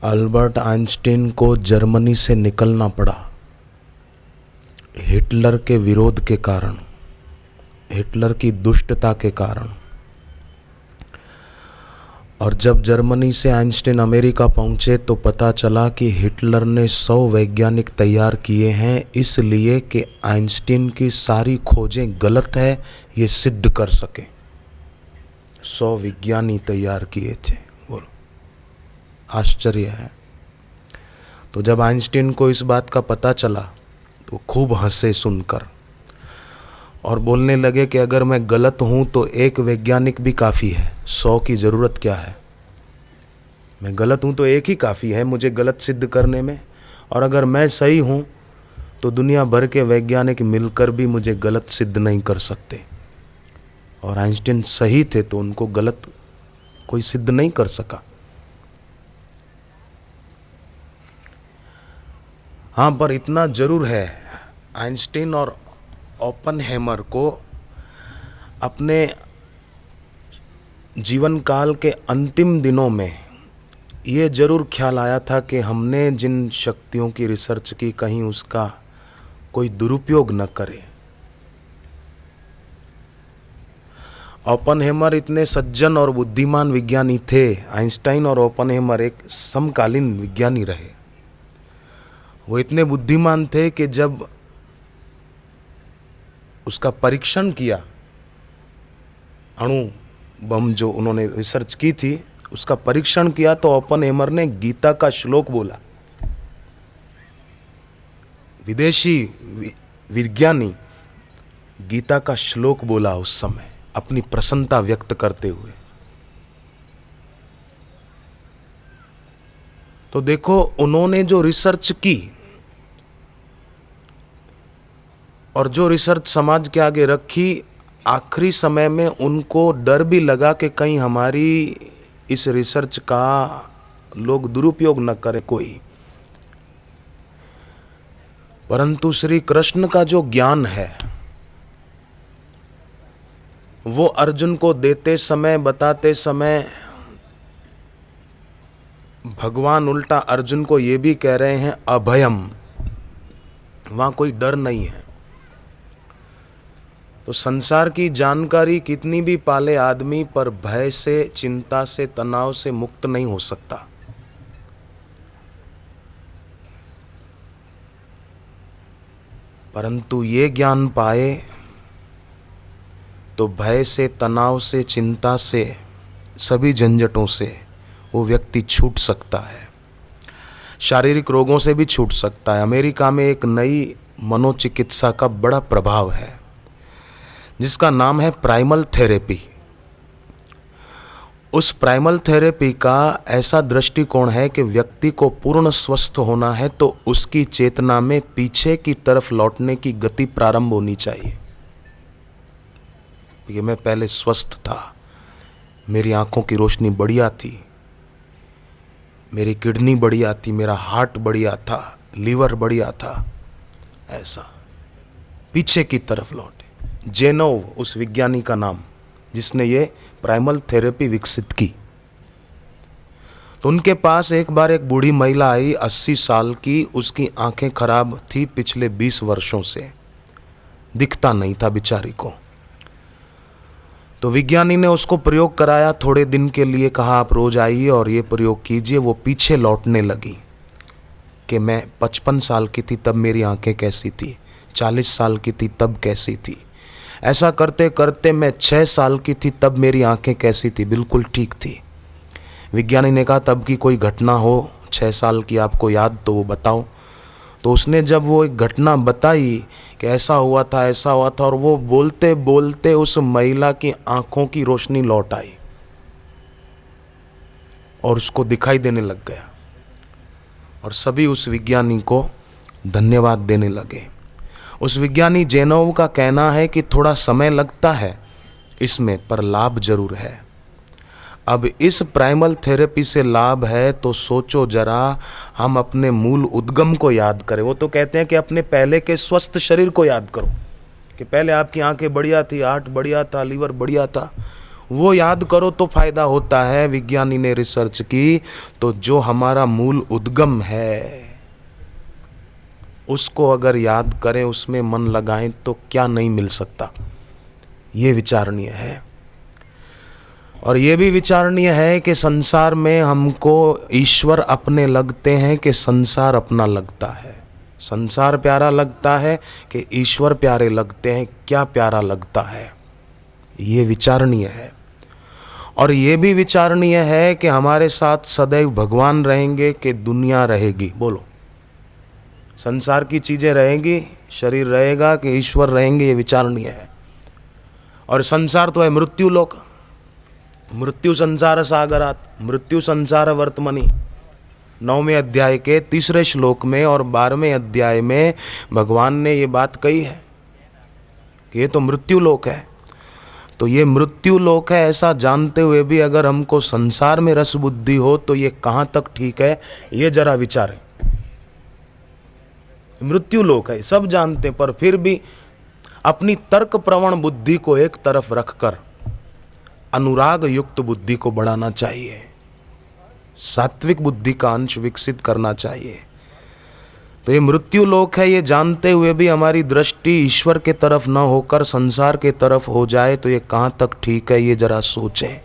Albert Einstein को Germany से निकलना पड़ा हिटलर के विरोध के कारण, हिटलर की दुष्टता के कारण। और जब जर्मनी से आइंस्टीन अमेरिका पहुंचे तो पता चला कि हिटलर ने 100 वैज्ञानिक तैयार किए हैं, इसलिए कि आइंस्टीन की सारी खोजें गलत है ये सिद्ध कर सके। 100 विज्ञानी तैयार किए थे। बोलो, आश्चर्य है। तो जब आइंस्टीन को इस बात का पता चला तो खूब हंसे सुनकर और बोलने लगे कि अगर मैं गलत हूँ तो एक वैज्ञानिक भी काफ़ी है, 100 की ज़रूरत क्या है। मैं गलत हूँ तो एक ही काफ़ी है मुझे गलत सिद्ध करने में, और अगर मैं सही हूँ तो दुनिया भर के वैज्ञानिक मिलकर भी मुझे गलत सिद्ध नहीं कर सकते। और आइंस्टीन सही थे तो उनको गलत कोई सिद्ध नहीं कर सका। हाँ, पर इतना जरूर है, आइंस्टीन और ओपनहेमर को अपने जीवन काल के अंतिम दिनों में ये जरूर ख्याल आया था कि हमने जिन शक्तियों की रिसर्च की कहीं उसका कोई दुरुपयोग न करे। ओपनहेमर इतने सज्जन और बुद्धिमान विज्ञानी थे। आइंस्टाइन और ओपनहेमर एक समकालीन विज्ञानी रहे। वो इतने बुद्धिमान थे कि जब उसका परीक्षण किया, अणु बम जो उन्होंने रिसर्च की थी उसका परीक्षण किया, तो ओपनहेमर ने गीता का श्लोक बोला। विदेशी विज्ञानी गीता का श्लोक बोला उस समय, अपनी प्रसन्नता व्यक्त करते हुए। तो देखो, उन्होंने जो रिसर्च की और जो रिसर्च समाज के आगे रखी, आखिरी समय में उनको डर भी लगा कि कहीं हमारी इस रिसर्च का लोग दुरुपयोग न करे कोई। परंतु श्री कृष्ण का जो ज्ञान है वो अर्जुन को देते समय, बताते समय भगवान उल्टा अर्जुन को ये भी कह रहे हैं अभयम, वहां कोई डर नहीं है। तो संसार की जानकारी कितनी भी पाले आदमी, पर भय से, चिंता से, तनाव से मुक्त नहीं हो सकता। परंतु ये ज्ञान पाए तो भय से, तनाव से, चिंता से, सभी झंझटों से वो व्यक्ति छूट सकता है। शारीरिक रोगों से भी छूट सकता है। अमेरिका में एक नई मनोचिकित्सा का बड़ा प्रभाव है जिसका नाम है प्राइमल थेरेपी। उस प्राइमल थेरेपी का ऐसा दृष्टिकोण है कि व्यक्ति को पूर्ण स्वस्थ होना है तो उसकी चेतना में पीछे की तरफ लौटने की गति प्रारंभ होनी चाहिए। कि मैं पहले स्वस्थ था, मेरी आंखों की रोशनी बढ़िया थी, मेरी किडनी बढ़िया थी, मेरा हार्ट बढ़िया था, लीवर बढ़िया था, ऐसा पीछे की तरफ लौटे। जेनोव उस विज्ञानी का नाम जिसने ये प्राइमल थेरेपी विकसित की। तो उनके पास एक बार एक बूढ़ी महिला आई, 80 साल की। उसकी आंखें खराब थी पिछले 20 वर्षों से, दिखता नहीं था बेचारी को। तो विज्ञानी ने उसको प्रयोग कराया, थोड़े दिन के लिए कहा आप रोज आइए और ये प्रयोग कीजिए। वो पीछे लौटने लगी कि मैं 55 साल की थी तब मेरी आंखें कैसी थी, 40 साल की थी तब कैसी थी, ऐसा करते करते मैं 6 साल की थी तब मेरी आंखें कैसी थी, बिल्कुल ठीक थी। विज्ञानी ने कहा तब की कोई घटना हो 6 साल की आपको याद तो वो बताओ। तो उसने जब वो एक घटना बताई कि ऐसा हुआ था, ऐसा हुआ था, और वो बोलते बोलते उस महिला की आंखों की रोशनी लौट आई और उसको दिखाई देने लग गया। और सभी उस विज्ञानी को धन्यवाद देने लगे। उस विज्ञानी जेनोव का कहना है कि थोड़ा समय लगता है इसमें, पर लाभ जरूर है। अब इस प्राइमल थेरेपी से लाभ है तो सोचो जरा, हम अपने मूल उद्गम को याद करें। वो तो कहते हैं कि अपने पहले के स्वस्थ शरीर को याद करो कि पहले आपकी आंखें बढ़िया थी, हार्ट बढ़िया था, लीवर बढ़िया था। वो याद करो तो फायदा होता है। विज्ञानी ने रिसर्च की तो जो हमारा मूल उद्गम है उसको अगर याद करें, उसमें मन लगाएं तो क्या नहीं मिल सकता। ये विचारणीय है। और ये भी विचारणीय है कि संसार में हमको ईश्वर अपने लगते हैं कि संसार अपना लगता है। संसार प्यारा लगता है कि ईश्वर प्यारे लगते हैं, क्या प्यारा लगता है, ये विचारणीय है। और ये भी विचारणीय है कि हमारे साथ सदैव भगवान रहेंगे कि दुनिया रहेगी। बोलो, संसार की चीज़ें रहेंगी, शरीर रहेगा कि ईश्वर रहेंगे, ये विचारणीय है। और संसार तो है मृत्यु लोक, मृत्यु संसार सागरात, मृत्यु संसार वर्तमनी। 9वें अध्याय के 3 श्लोक में और 12वें अध्याय में भगवान ने ये बात कही है कि ये तो मृत्यु लोक है। तो ये मृत्यु लोक है ऐसा जानते हुए भी अगर हमको संसार में रस बुद्धि हो तो ये कहाँ तक ठीक है, ये जरा विचारें। मृत्यु लोक है सब जानते, पर फिर भी अपनी तर्क प्रवण बुद्धि को एक तरफ रखकर अनुराग युक्त बुद्धि को बढ़ाना चाहिए, सात्विक बुद्धि का अंश विकसित करना चाहिए। तो ये मृत्यु लोक है ये जानते हुए भी हमारी दृष्टि ईश्वर के तरफ न होकर संसार के तरफ हो जाए तो ये कहाँ तक ठीक है, ये जरा सोचें।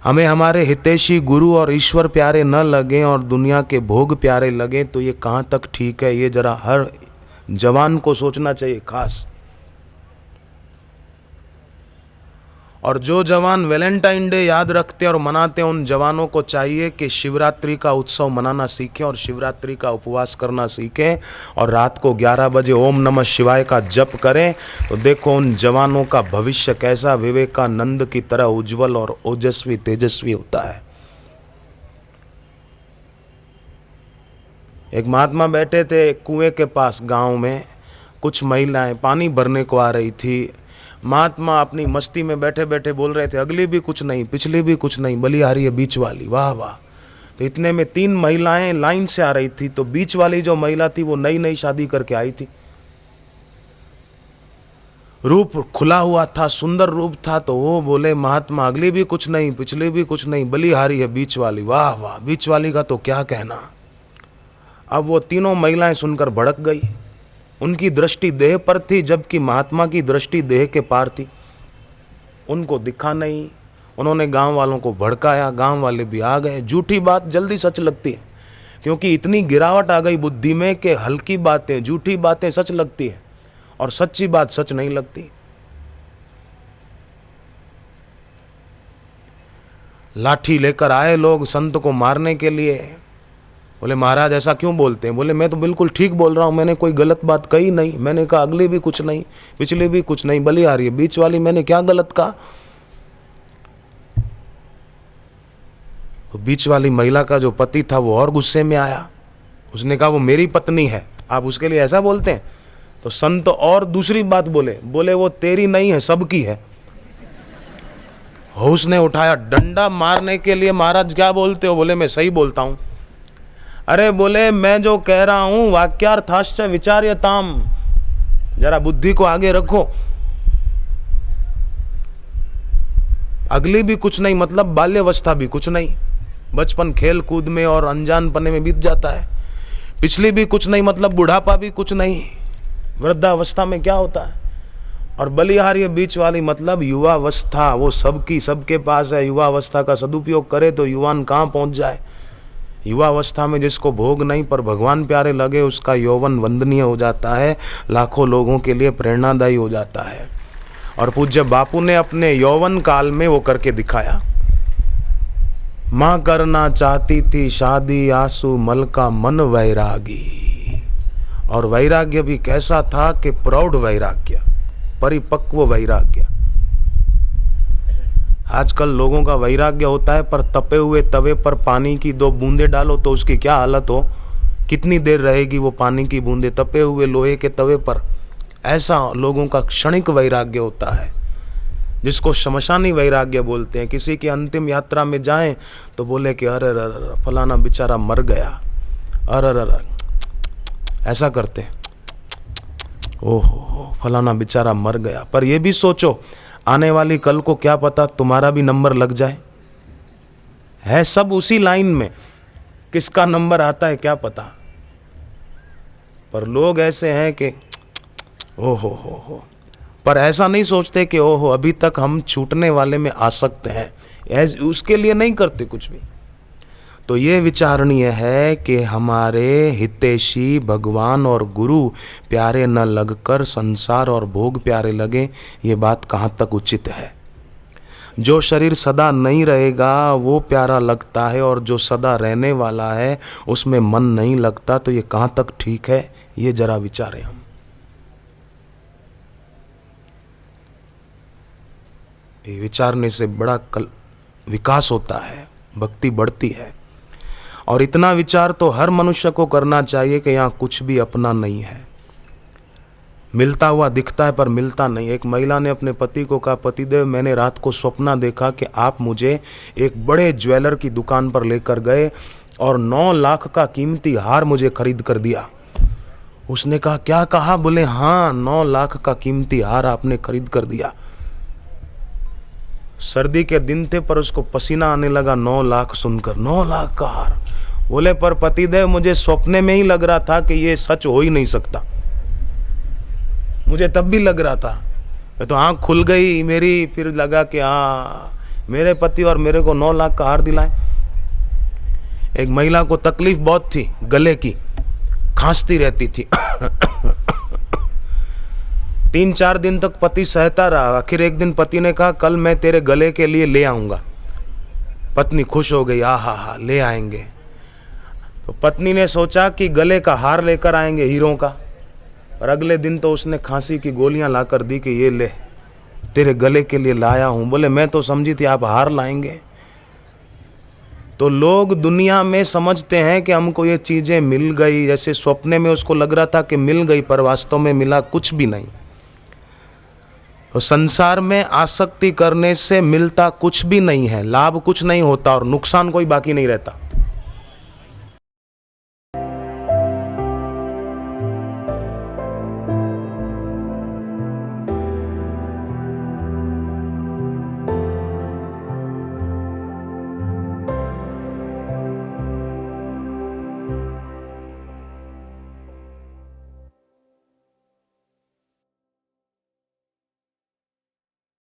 हमें हमारे हितैषी गुरु और ईश्वर प्यारे न लगें और दुनिया के भोग प्यारे लगें तो ये कहाँ तक ठीक है, ये जरा हर जवान को सोचना चाहिए खास। और जो जवान वैलेंटाइन डे याद रखते हैं और मनाते हैं, उन जवानों को चाहिए कि शिवरात्रि का उत्सव मनाना सीखें और शिवरात्रि का उपवास करना सीखें और रात को 11 बजे ओम नमः शिवाय का जप करें। तो देखो उन जवानों का भविष्य कैसा विवेकानंद की तरह उज्जवल और ओजस्वी तेजस्वी होता है। एक महात्मा बैठे थे कुएं के पास गांव में, कुछ महिलाएं पानी भरने को आ रही थी। महात्मा अपनी मस्ती में बैठे बैठे बोल रहे थे, अगली भी कुछ नहीं, पिछली भी कुछ नहीं, बलिहारी है बीच वाली, वाह वाह। तो इतने में 3 महिलाएं लाइन से आ रही थी। तो बीच वाली जो महिला थी वो नई नई शादी करके आई थी, रूप खुला हुआ था, सुंदर रूप था। तो वो बोले महात्मा, अगली भी कुछ नहीं, पिछली भी कुछ नहीं, बलिहारी है बीच वाली, वाह वाह, बीच वाली का तो क्या कहना। अब वो तीनों महिलाएं सुनकर भड़क गई। उनकी दृष्टि देह पर थी जबकि महात्मा की दृष्टि देह के पार थी। उनको दिखा नहीं, उन्होंने गांव वालों को भड़काया, गांव वाले भी आ गए। झूठी बात जल्दी सच लगती है क्योंकि इतनी गिरावट आ गई बुद्धि में कि हल्की बातें, झूठी बातें सच लगती है और सच्ची बात सच नहीं लगती। लाठी लेकर आए लोग संत को मारने के लिए। बोले महाराज ऐसा क्यों बोलते हैं? बोले मैं तो बिल्कुल ठीक बोल रहा हूँ, मैंने कोई गलत बात कही नहीं। मैंने कहा अगली भी कुछ नहीं, पिछली भी कुछ नहीं, बलिहारी है बीच वाली, मैंने क्या गलत कहा? तो बीच वाली महिला का जो पति था वो और गुस्से में आया। उसने कहा वो मेरी पत्नी है, आप उसके लिए ऐसा बोलते हैं? तो संत और दूसरी बात बोले, बोले वो तेरी नहीं है, सबकी है। उसने उठाया डंडा मारने के लिए, महाराज क्या बोलते हो? बोले मैं सही बोलता हूं। अरे बोले मैं जो कह रहा हूं वाक्यार्थाश्च विचार्यताम, जरा बुद्धि को आगे रखो। अगली भी कुछ नहीं मतलब बाल्यावस्था भी कुछ नहीं, बचपन खेल कूद में और अनजानपने में बीत जाता है। पिछली भी कुछ नहीं मतलब बुढ़ापा भी कुछ नहीं, वृद्धावस्था में क्या होता है। और बलिहारी बीच वाली मतलब युवावस्था, वो सबकी सबके पास है। युवावस्था का सदुपयोग करे तो युवान कहाँ पहुंच जाए। युवावस्था में जिसको भोग नहीं पर भगवान प्यारे लगे उसका यौवन वंदनीय हो जाता है, लाखों लोगों के लिए प्रेरणादायी हो जाता है। और पूज्य बापू ने अपने यौवन काल में वो करके दिखाया। माँ करना चाहती थी शादी, आंसू मल का मन वैरागी। और वैराग्य भी कैसा था कि प्रौढ़ वैराग्य, परिपक्व वैराग्य। आजकल लोगों का वैराग्य होता है पर तपे हुए तवे पर पानी की 2 बूंदे डालो तो उसकी क्या हालत हो, कितनी देर रहेगी वो पानी की बूंदे तपे हुए लोहे के तवे पर। ऐसा लोगों का क्षणिक वैराग्य होता है जिसको शमशानी वैराग्य बोलते हैं। किसी की अंतिम यात्रा में जाएं तो बोले कि अरे अरे फलाना बेचारा मर गया, अरे अरे ऐसा करते, ओहो फलाना बेचारा मर गया। पर ये भी सोचो आने वाली कल को क्या पता तुम्हारा भी नंबर लग जाए। है सब उसी लाइन में, किसका नंबर आता है क्या पता। पर लोग ऐसे हैं कि ओहो हो, पर ऐसा नहीं सोचते कि ओहो अभी तक हम छूटने वाले में आसक्त हैं, उसके लिए नहीं करते कुछ भी। तो ये विचारणीय है कि हमारे हितैषी भगवान और गुरु प्यारे न लगकर संसार और भोग प्यारे लगे, ये बात कहाँ तक उचित है। जो शरीर सदा नहीं रहेगा वो प्यारा लगता है, और जो सदा रहने वाला है उसमें मन नहीं लगता, तो ये कहाँ तक ठीक है, ये जरा विचारें हम। ये विचारने से बड़ा विकास होता है, भक्ति बढ़ती है। और इतना विचार तो हर मनुष्य को करना चाहिए कि यहाँ कुछ भी अपना नहीं है, मिलता हुआ दिखता है पर मिलता नहीं। एक महिला ने अपने पति को कहा, पतिदेव मैंने रात को सपना देखा कि आप मुझे एक बड़े ज्वेलर की दुकान पर लेकर गए और 9 लाख का कीमती हार मुझे खरीद कर दिया। उसने कहा क्या कहा? बोले हाँ 9 लाख का कीमती हार आपने खरीद कर दिया। सर्दी के दिन थे पर उसको पसीना आने लगा 9 लाख सुनकर, 9 लाख का हार। बोले पर पतिदेव मुझे सपने में ही लग रहा था कि ये सच हो ही नहीं सकता, मुझे तब भी लग रहा था। तो आँख खुल गई मेरी, फिर लगा कि हाँ मेरे पति और मेरे को 9 लाख का हार दिलाए। एक महिला को तकलीफ बहुत थी, गले की, खांसती रहती थी 3-4 दिन तक पति सहता रहा। आखिर एक दिन पति ने कहा कल मैं तेरे गले के लिए ले आऊंगा। पत्नी खुश हो गई, हा ले आएंगे। तो पत्नी ने सोचा कि गले का हार लेकर आएंगे हीरों का, और अगले दिन तो उसने खांसी की गोलियां लाकर दी कि ये ले तेरे गले के लिए लाया हूं। बोले मैं तो समझी थी आप हार लाएंगे। तो लोग दुनिया में समझते हैं कि हमको ये चीजें मिल गई, जैसे सपने में उसको लग रहा था कि मिल गई, पर वास्तव में मिला कुछ भी नहीं। तो संसार में आसक्ति करने से मिलता कुछ भी नहीं है, लाभ कुछ नहीं होता और नुकसान कोई बाकी नहीं रहता।